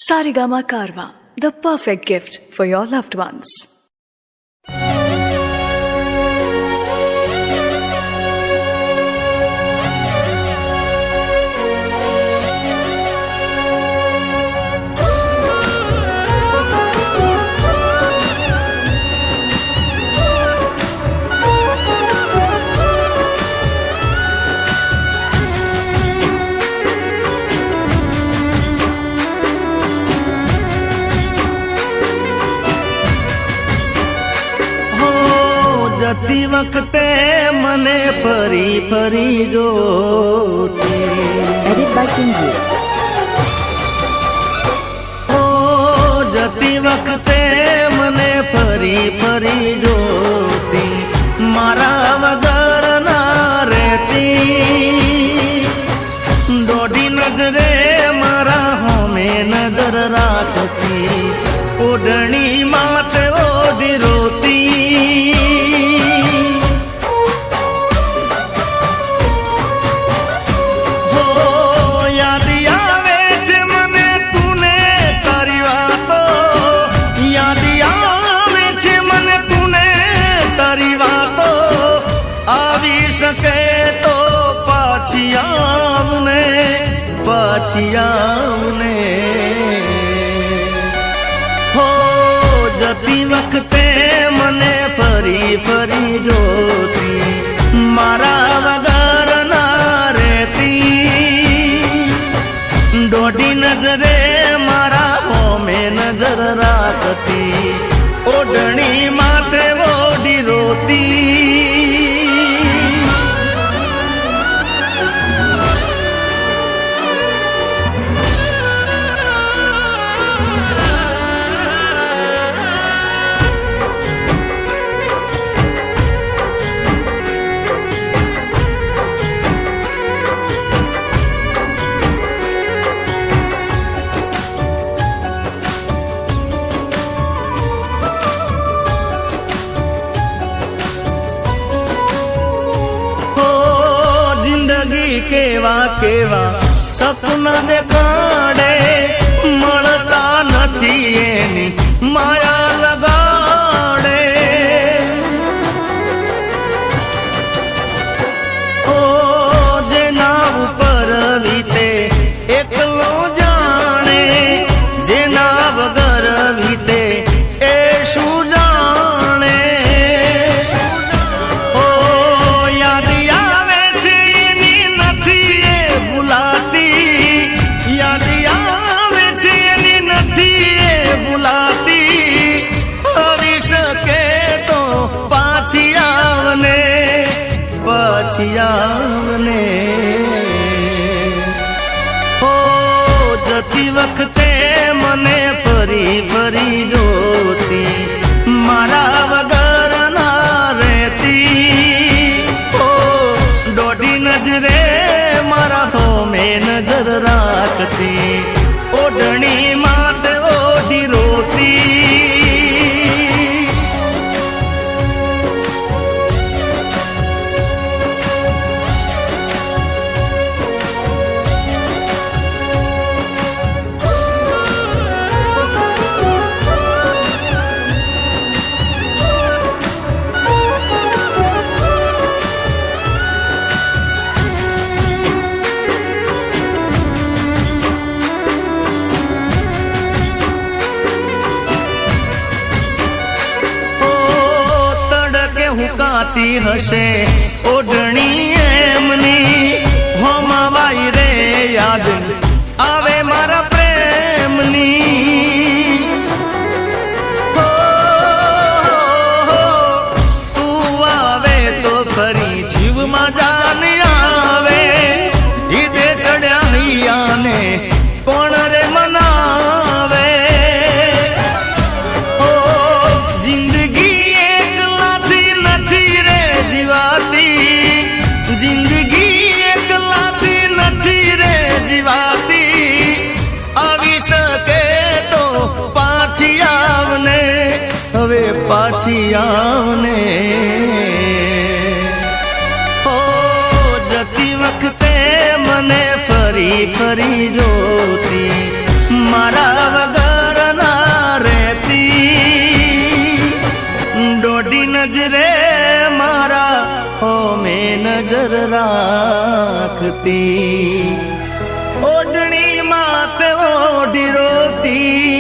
Sarigama Karwa, the perfect gift for your loved ones. જતી વખતે મને ફરી ફરી જોતી જતી વખતે મને ફરી ફરી જોતી મારા વગર ના રહેતી દોઢી નજરે મારા હોમે નજર રાખતી ઓઢણી માતે ઓઢી રોતી શકે તો પાછી આવને હો જતી વખતે મને ફરી ફરી જોતી મારા વગર ના રહેતી દોઢી નજરે મારા હોમે નજર રાખતી ઓઢણી માથે ઓઢી રોતી કેવા કેવા સપના દેખાડે મળતા નથી એની માયા લગાડે ઓ જેના ઉપર વીતે એકલો જાણે જેના વગર વીતે એ શું જાણે આવને હો જતી વખતે મને ફરી ફરી જોતી મારા વગર ના રહેતી હો દોઢી નજરે મારા હોમે નજર રાખતી ઓઢણી માથે ઓઢી રોતી હુકાતી હશે ઓઢણી એમની હોમાવાઈ રે યાદ આવે મારા પ્રેમની તું આવે તો ફરી જીવમાં જાન આવે ઈદે ચડ્યા હૈયાને કોણ રે મનાવે જિંદગી એકલાથી નથી રે જીવાતી આવી શકે તો પાછી આવને હવે પાછી આવને હો જતી વખતે મને ફરી ફરી જોતી મારા નજરે મારા હોમે નજર રાખતી, ઓઢણી માતે ઓઢી રોતી